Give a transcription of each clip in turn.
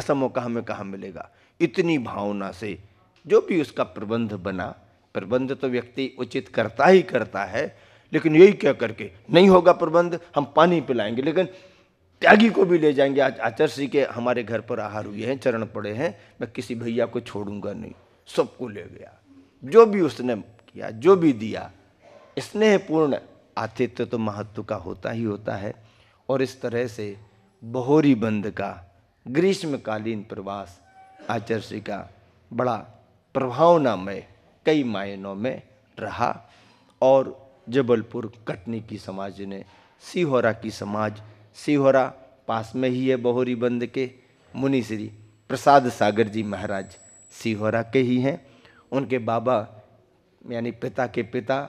ऐसा मौका हमें कहाँ मिलेगा। इतनी भावना से जो भी उसका प्रबंध बना, प्रबंध तो व्यक्ति उचित करता ही करता है, लेकिन यही क्या करके नहीं होगा प्रबंध, हम पानी पिलाएंगे लेकिन त्यागी को भी ले जाएंगे। आज आचार्य श्री के हमारे घर पर आहार हुए हैं, चरण पड़े हैं, मैं किसी भैया को छोड़ूंगा नहीं, सबको ले गया। जो भी उसने किया, जो भी दिया, स्नेहपूर्ण आतिथ्य तो महत्व का होता ही होता है। और इस तरह से बहोरी बंद का ग्रीष्मकालीन प्रवास आचार्य श्री का बड़ा प्रभावनामय कई मायनों में रहा। और जबलपुर कटनी की समाज ने, सिहोरा की समाज, सिहोरा पास में ही है बहोरी बंद के, मुनि श्री प्रसाद सागर जी महाराज सिहोरा के ही हैं। उनके बाबा यानी पिता के पिता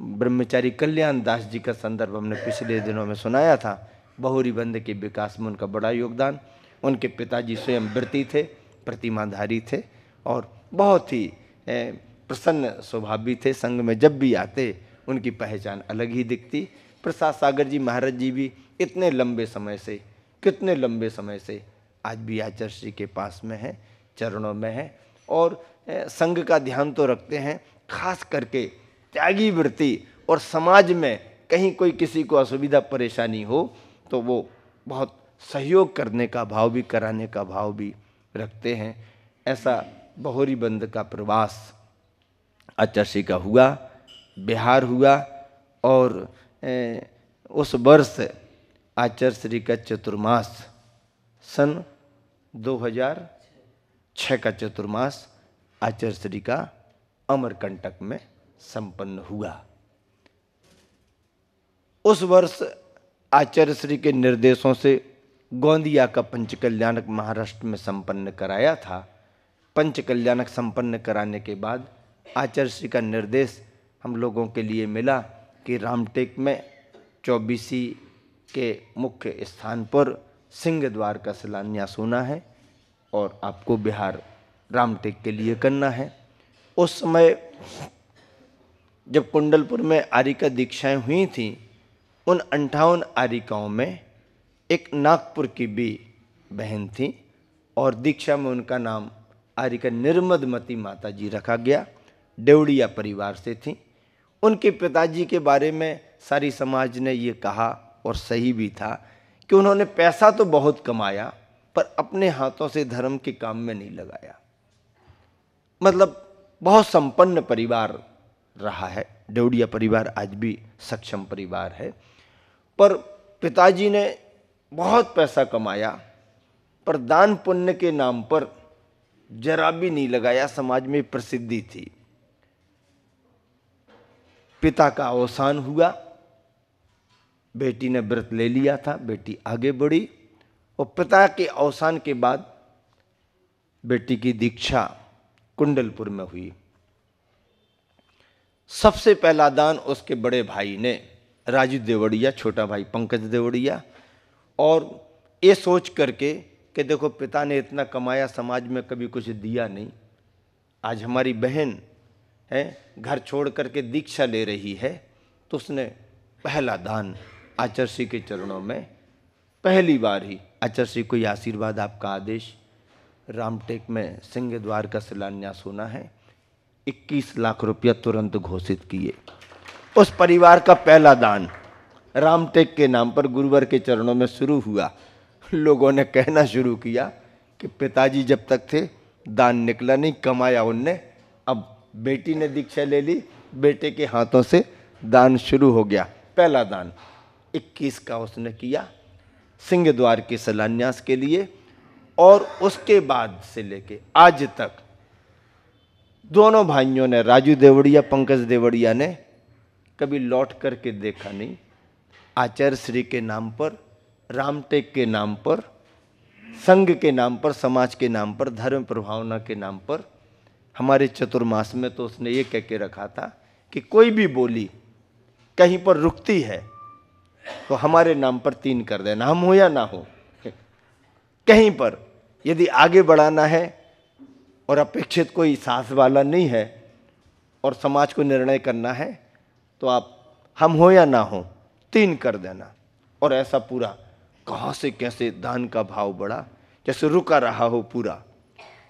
ब्रह्मचारी कल्याण दास जी का संदर्भ हमने पिछले दिनों में सुनाया था। बहोरी बंद के विकास में उनका बड़ा योगदान। उनके पिताजी स्वयं व्रती थे, प्रतिमाधारी थे और बहुत ही प्रसन्न स्वभाव भी थे। संघ में जब भी आते उनकी पहचान अलग ही दिखती। प्रसाद सागर जी महाराज जी भी इतने लंबे समय से, कितने लंबे समय से आज भी आचार्य श्री के पास में है, चरणों में है और संघ का ध्यान तो रखते हैं। खास करके त्यागी वृत्ति और समाज में कहीं कोई किसी को असुविधा परेशानी हो तो वो बहुत सहयोग करने का भाव भी, कराने का भाव भी रखते हैं। ऐसा बहोरी बंद का प्रवास आचार्य श्री का हुआ, बिहार हुआ। और उस वर्ष आचार्य श्री का चतुर्मास सन 2006 का चतुर्मास आचार्य श्री का अमरकंटक में संपन्न हुआ। उस वर्ष आचार्य श्री के निर्देशों से गोंदिया का पंचकल्याणक महाराष्ट्र में संपन्न कराया था। पंचकल्याणक संपन्न कराने के बाद आचार्य श्री का निर्देश हम लोगों के लिए मिला कि रामटेक में 24 के मुख्य स्थान पर सिंह द्वार का शिलान्यास होना है और आपको बिहार रामटेक के लिए करना है। उस समय जब कुंडलपुर में आर्यिका दीक्षाएं हुई थीं, उन 58 आर्यिकाओं में एक नागपुर की भी बहन थी और दीक्षा में उनका नाम आर्यिका निर्मदमती माता जी रखा गया। देवड़िया परिवार से थी। उनके पिताजी के बारे में सारी समाज ने ये कहा और सही भी था कि उन्होंने पैसा तो बहुत कमाया पर अपने हाथों से धर्म के काम में नहीं लगाया। मतलब बहुत संपन्न परिवार रहा है। देवड़िया परिवार आज भी सक्षम परिवार है, पर पिताजी ने बहुत पैसा कमाया पर दान पुण्य के नाम पर जरा भी नहीं लगाया। समाज में प्रसिद्धि थी। पिता का अवसान हुआ, बेटी ने व्रत ले लिया था, बेटी आगे बढ़ी और पिता के अवसान के बाद बेटी की दीक्षा कुंडलपुर में हुई। सबसे पहला दान उसके बड़े भाई ने, राजू देवड़िया, छोटा भाई पंकज देवड़िया, और ये सोच करके कि देखो पिता ने इतना कमाया, समाज में कभी कुछ दिया नहीं, आज हमारी बहन है घर छोड़ करके दीक्षा ले रही है, तो उसने पहला दान आचार्य श्री के चरणों में पहली बार ही आचार्य श्री को आशीर्वाद, आपका आदेश, रामटेक में सिंह द्वार का शिलान्यास होना है, 21 लाख रुपया तुरंत घोषित किए। उस परिवार का पहला दान रामटेक के नाम पर गुरुवर के चरणों में शुरू हुआ। लोगों ने कहना शुरू किया कि पिताजी जब तक थे दान निकला नहीं, कमाया उनने, अब बेटी ने दीक्षा ले ली, बेटे के हाथों से दान शुरू हो गया। पहला दान 21 का उसने किया सिंह द्वार के शिलान्यास के लिए। और उसके बाद से लेके आज तक दोनों भाइयों ने, राजू देवड़िया पंकज देवड़िया ने, कभी लौट करके देखा नहीं। आचार्य श्री के नाम पर, रामटेक के नाम पर, संघ के नाम पर, समाज के नाम पर, धर्म प्रभावना के नाम पर, हमारे चतुर्मास में तो उसने ये कह के रखा था कि कोई भी बोली कहीं पर रुकती है तो हमारे नाम पर 3 कर देना, हम हो या ना हो। कहीं पर यदि आगे बढ़ाना है और अपेक्षित कोई साहस वाला नहीं है और समाज को निर्णय करना है तो आप हम हो या ना हो 3 कर देना। और ऐसा पूरा कहाँ से कैसे दान का भाव बढ़ा जैसे रुका रहा हो पूरा।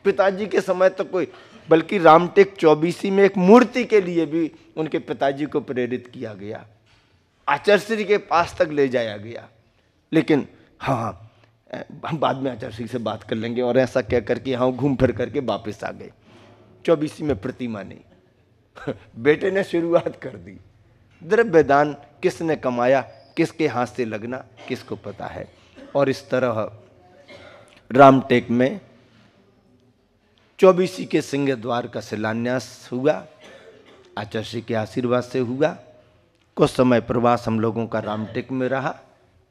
पिताजी के समय तो कोई, बल्कि रामटेक 24 में एक मूर्ति के लिए भी उनके पिताजी को प्रेरित किया गया, आचार्य श्री के पास तक ले जाया गया। लेकिन हाँ, हम बाद में आचार्य श्री से बात कर लेंगे। और ऐसा कह करके यहाँ घूम फिर करके वापस आ गए। 24 में प्रतिमा नहीं। बेटे ने शुरुआत कर दी। द्रव्य दान किसने कमाया, किसके हाथ से लगना, किसको पता है। और इस तरह रामटेक में 24 के सिंह द्वार का शिलान्यास हुआ, आचार्य श्री के आशीर्वाद से हुआ। कुछ समय प्रवास हम लोगों का रामटेक में रहा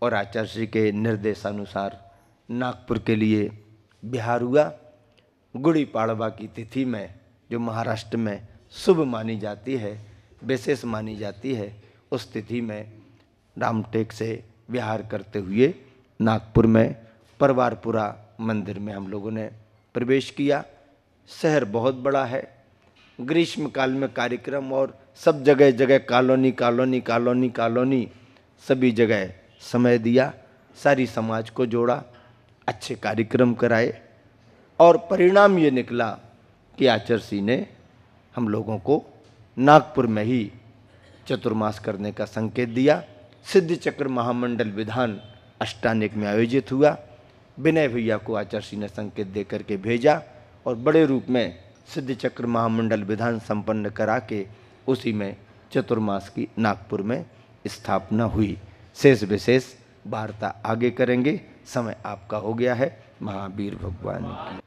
और आचार्य श्री के निर्देशानुसार नागपुर के लिए बिहार हुआ। गुड़ी पाड़वा की तिथि में, जो महाराष्ट्र में शुभ मानी जाती है, विशेष मानी जाती है, उस तिथि में रामटेक से विहार करते हुए नागपुर में परवारपुरा मंदिर में हम लोगों ने प्रवेश किया। शहर बहुत बड़ा है। ग्रीष्म काल में कार्यक्रम और सब जगह जगह कॉलोनी कॉलोनी कॉलोनी कॉलोनी, सभी जगह समय दिया, सारी समाज को जोड़ा, अच्छे कार्यक्रम कराए। और परिणाम ये निकला कि आचार्य श्री ने हम लोगों को नागपुर में ही चतुर्मास करने का संकेत दिया। सिद्ध चक्र महामंडल विधान अष्टानिक में आयोजित हुआ। विनय भैया को आचार्य श्री ने संकेत दे करके भेजा और बड़े रूप में सिद्ध चक्र महामंडल विधान संपन्न करा के उसी में चतुर्मास की नागपुर में स्थापना हुई। शेष विशेष वार्ता आगे करेंगे, समय आपका हो गया है। महावीर भगवान की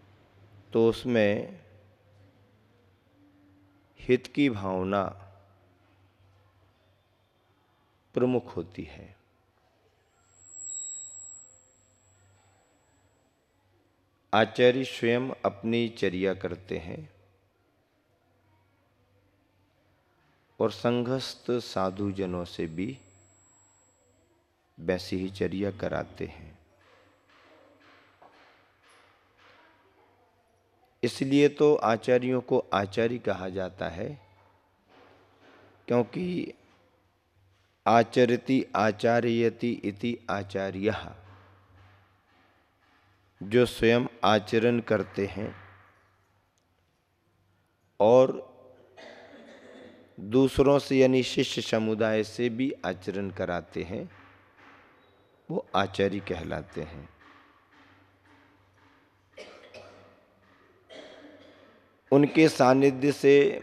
तो उसमें हित की भावना प्रमुख होती है। आचार्य स्वयं अपनी चर्या करते हैं और संघस्थ साधु जनों से भी वैसी ही चर्या कराते हैं। इसलिए तो आचार्यों को आचार्य कहा जाता है, क्योंकि आचरति आचार्यति इति आचार्यः, जो स्वयं आचरण करते हैं और दूसरों से यानी शिष्य समुदाय से भी आचरण कराते हैं, वो आचार्य कहलाते हैं। उनके सानिध्य से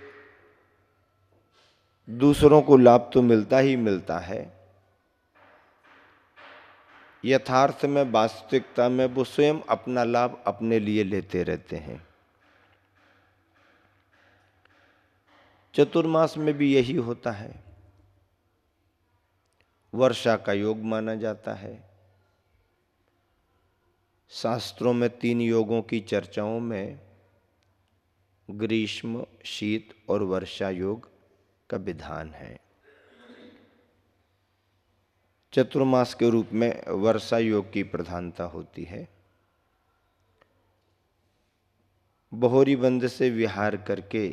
दूसरों को लाभ तो मिलता ही मिलता है, यथार्थ में वास्तविकता में वो स्वयं अपना लाभ अपने लिए लेते रहते हैं। चतुर्मास में भी यही होता है। वर्षा का योग माना जाता है। शास्त्रों में 3 योगों की चर्चाओं में ग्रीष्म, शीत और वर्षा योग का विधान है। चतुर्मास के रूप में वर्षा योग की प्रधानता होती है। बहोरीबंद से विहार करके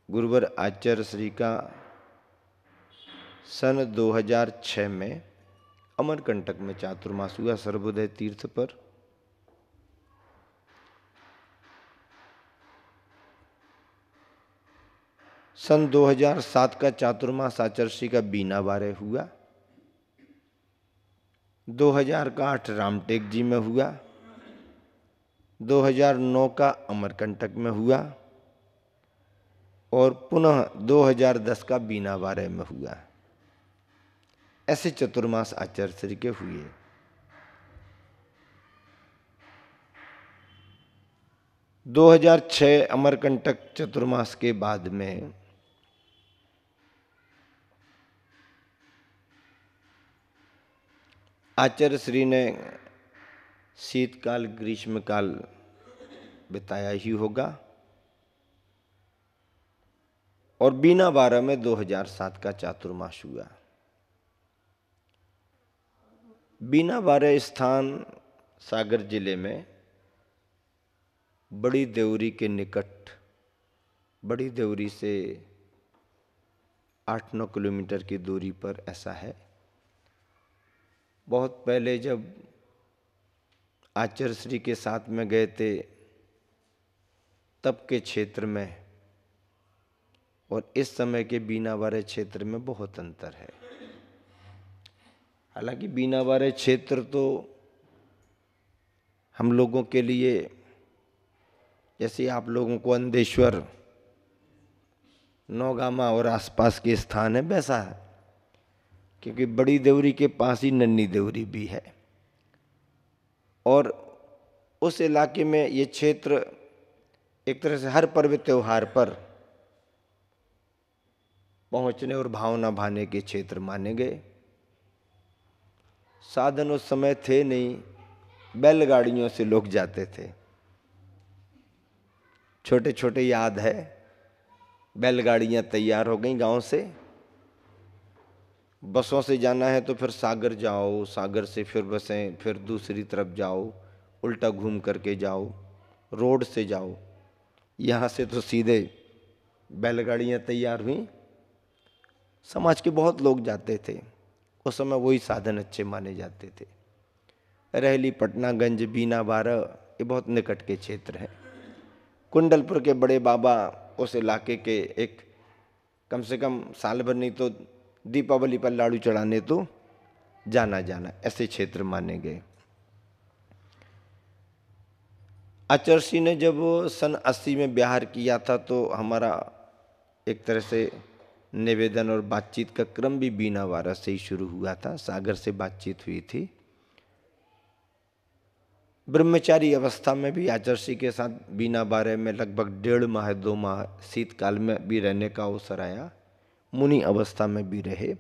गुरुवर आचार्य श्री का सन 2006 में अमरकंटक में चातुर्मास हुआ सर्वोदय तीर्थ पर। सन 2007 का चातुर्मास आचार्य श्री का बीना बारे हुआ। 2008 रामटेक जी में हुआ। 2009 का अमरकंटक में हुआ और पुनः 2010 का बीना बारे में हुआ। ऐसे चतुर्मास आचार्य श्री के हुए। - 2006 अमरकंटक चतुर्मास के बाद में आचार्य श्री ने शीतकाल ग्रीष्मकाल बिताया ही होगा और बीना 12 में 2007 का चातुर्मास हुआ। बीना 12 स्थान सागर जिले में बड़ी देवरी के निकट, बड़ी देवरी से 8-9 किलोमीटर की दूरी पर ऐसा है। बहुत पहले जब आचार्य श्री के साथ में गए थे तब के क्षेत्र में और इस समय के बीना वाले क्षेत्र में बहुत अंतर है। हालांकि बीना वाले क्षेत्र तो हम लोगों के लिए, जैसे आप लोगों को अंधेश्वर, नौगामा और आसपास के स्थान है, वैसा है, क्योंकि बड़ी देवरी के पास ही नन्ही देवरी भी है। और उस इलाके में ये क्षेत्र एक तरह से हर पर्व त्योहार पर पहुंचने और भावना भाने के क्षेत्र माने गए। साधन उस समय थे नहीं, बैलगाड़ियों से लोग जाते थे। छोटे छोटे याद है, बैलगाड़ियां तैयार हो गई गांव से, बसों से जाना है तो फिर सागर जाओ, सागर से फिर बसें, फिर दूसरी तरफ जाओ, उल्टा घूम करके जाओ, रोड से जाओ। यहाँ से तो सीधे बैलगाड़ियाँ तैयार हुई। समाज के बहुत लोग जाते थे, उस समय वही साधन अच्छे माने जाते थे। रहली, पटनागंज, बीना, बारह ये बहुत निकट के क्षेत्र हैं। कुंडलपुर के बड़े बाबा उस इलाके के एक कम से कम साल भर नहीं तो दीपावली पर लाड़ू चढ़ाने तो जाना ऐसे क्षेत्र माने गए। आचार्य ने जब सन 80 में बिहार किया था तो हमारा एक तरह से निवेदन और बातचीत का क्रम भी बीना वारा से ही शुरू हुआ था। सागर से बातचीत हुई थी। ब्रह्मचारी अवस्था में भी आचार्य के साथ बीना बारे में लगभग 1.5 माह 2 माह शीतकाल में भी रहने का अवसर आया। मुनि अवस्था में भी रहे।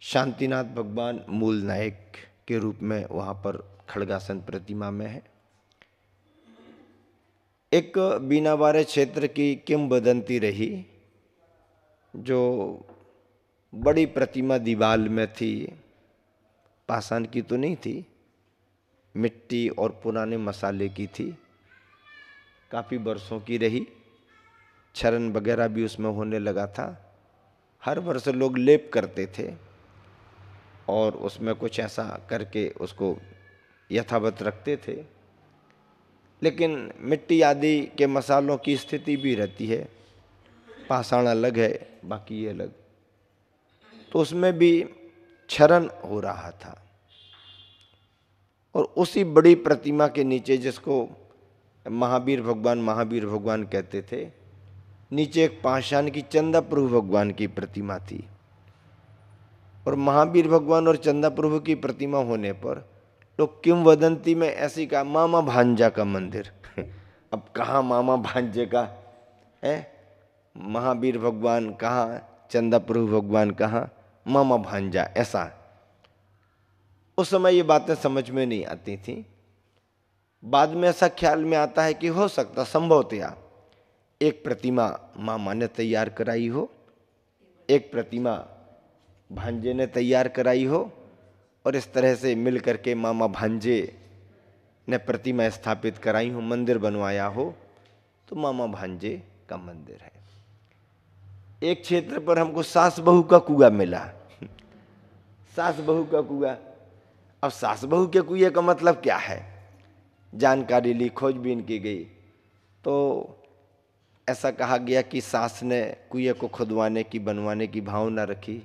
शांतिनाथ भगवान मूल नायक के रूप में वहाँ पर खड़गासन प्रतिमा में है। एक बीना बारे क्षेत्र की किंवदंती रही, जो बड़ी प्रतिमा दीवाल में थी, पाषाण की तो नहीं थी, मिट्टी और पुराने मसाले की थी, काफ़ी वर्षों की रही। क्षरण वगैरह भी उसमें होने लगा था। हर वर्ष लोग लेप करते थे और उसमें कुछ ऐसा करके उसको यथावत रखते थे। लेकिन मिट्टी आदि के मसालों की स्थिति भी रहती है, पाषाण अलग है, बाकी ये अलग। तो उसमें भी क्षरण हो रहा था। और उसी बड़ी प्रतिमा के नीचे, जिसको महावीर भगवान कहते थे, नीचे एक पाषाण की चंदा प्रभु भगवान की प्रतिमा थी। और महावीर भगवान और चंदा प्रभु की प्रतिमा होने पर लोग किंवदंती में ऐसी कहा, मामा भांजा का मंदिर। अब कहाँ मामा भांजे का है, महावीर भगवान कहाँ, चंदा प्रभु भगवान कहाँ, मामा भांजा, ऐसा। उस समय ये बातें समझ में नहीं आती थी। बाद में ऐसा ख्याल में आता है कि हो सकता संभवतया एक प्रतिमा मामा ने तैयार कराई हो, एक प्रतिमा भांजे ने तैयार कराई हो, और इस तरह से मिल करके मामा भांजे ने प्रतिमा स्थापित कराई हो, मंदिर बनवाया हो, तो मामा भांजे का मंदिर है। एक क्षेत्र पर हमको सास बहू का कुआं मिला। सास बहू का कुआं। अब सास बहू के कुएं का मतलब क्या है, जानकारी ली, खोजबीन की गई, तो ऐसा कहा गया कि सास ने कुएं को खुदवाने की, बनवाने की भावना रखी।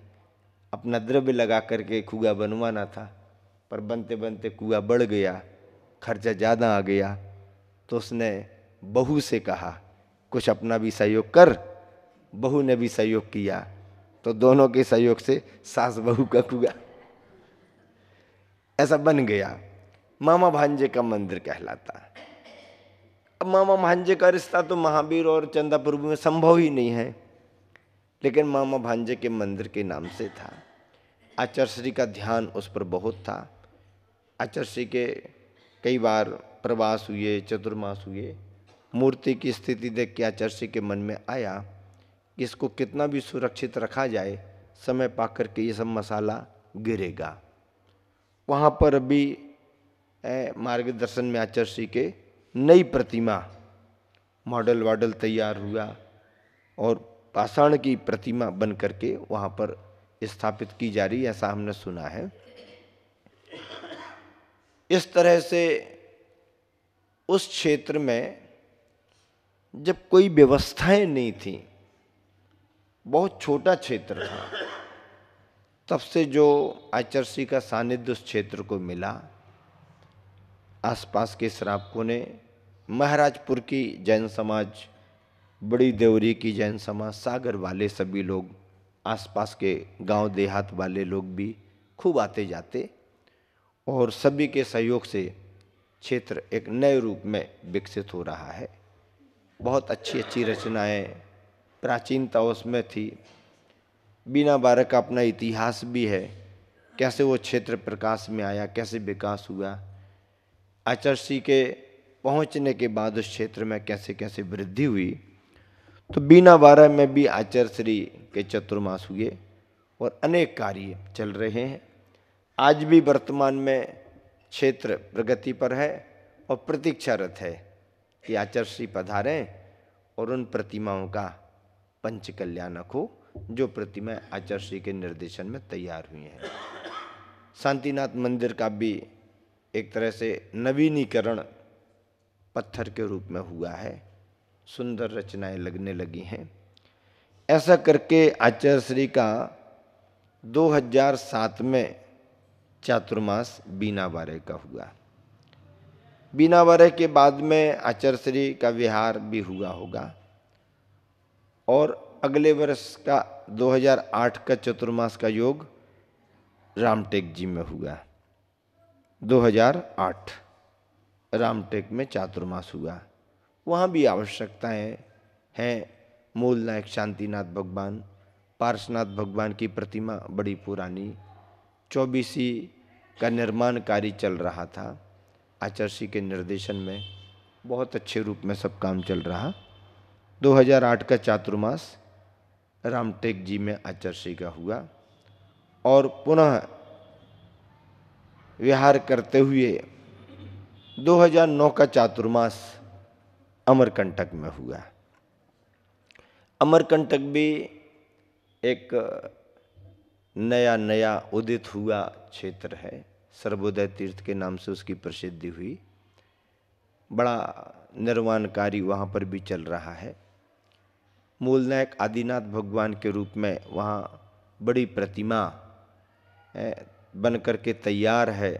अपना द्रव्य लगा करके कुआं बनवाना था, पर बनते बनते कुआं बढ़ गया, खर्चा ज़्यादा आ गया। तो उसने बहू से कहा कुछ अपना भी सहयोग कर। बहू ने भी सहयोग किया, तो दोनों के सहयोग से सास बहू का कुआं ऐसा बन गया। मामा भांजे का मंदिर कहलाता है। अब मामा भांजे का रिश्ता तो महावीर और चंदा प्रभु में संभव ही नहीं है, लेकिन मामा भांजे के मंदिर के नाम से था। आचार्य श्री का ध्यान उस पर बहुत था। आचार्य श्री के कई बार प्रवास हुए, चतुर्मास हुए। मूर्ति की स्थिति देख के आचार्य श्री के मन में आया कि इसको कितना भी सुरक्षित रखा जाए, समय पा करके ये सब मसाला गिरेगा। वहाँ पर अभी मार्गदर्शन में आचार्य श्री के नई प्रतिमा मॉडल तैयार हुआ और पाषाण की प्रतिमा बन करके वहाँ पर स्थापित की जा रही, ऐसा हमने सुना है। इस तरह से उस क्षेत्र में जब कोई व्यवस्थाएं नहीं थी, बहुत छोटा क्षेत्र था, तब से जो आचर्षी का सानिध्य उस क्षेत्र को मिला, आसपास के श्रावकों ने, महाराजपुर की जैन समाज, बड़ी देवरी की जैन समाज, सागर वाले सभी लोग, आसपास के गांव देहात वाले लोग भी खूब आते जाते, और सभी के सहयोग से क्षेत्र एक नए रूप में विकसित हो रहा है। बहुत अच्छी अच्छी रचनाएं, प्राचीनता उसमें थी। बीना बारक का अपना इतिहास भी है, कैसे वो क्षेत्र प्रकाश में आया, कैसे विकास हुआ, आचर्षी के पहुंचने के बाद उस क्षेत्र में कैसे कैसे वृद्धि हुई। तो बीना बारह में भी आचर्श्री के चतुर्मास हुए और अनेक कार्य चल रहे हैं। आज भी वर्तमान में क्षेत्र प्रगति पर है और प्रतीक्षारत है कि आचर्षी पधारें और उन प्रतिमाओं का पंच कल्याणक हो, जो प्रतिमाएं आचर्षी के निर्देशन में तैयार हुई हैं। शांतिनाथ मंदिर का भी एक तरह से नवीनीकरण पत्थर के रूप में हुआ है, सुंदर रचनाएं लगने लगी हैं। ऐसा करके आचर्श्री का 2007 में चातुर्मास बीना बारह का हुआ। बीना बारह के बाद में आचर्श्री का विहार भी हुआ होगा, और अगले वर्ष का 2008 का चतुर्मास का योग रामटेक जी में हुआ। 2008 रामटेक में चातुर्मास हुआ। वहाँ भी आवश्यकताएं हैं। मूल नायक शांतिनाथ भगवान, पार्श्वनाथ भगवान की प्रतिमा बड़ी पुरानी, 24वीं का निर्माण कार्य चल रहा था। आचर्षी के निर्देशन में बहुत अच्छे रूप में सब काम चल रहा। 2008 का चातुर्मास रामटेक जी में आचर्षी का हुआ, और पुनः विहार करते हुए 2009 का चातुर्मास अमरकंटक में हुआ। अमरकंटक भी एक नया उदित हुआ क्षेत्र है। सर्वोदय तीर्थ के नाम से उसकी प्रसिद्धि हुई। बड़ा निर्वाण कार्य वहाँ पर भी चल रहा है। मूल नायक आदिनाथ भगवान के रूप में वहाँ बड़ी प्रतिमा बन करके तैयार है।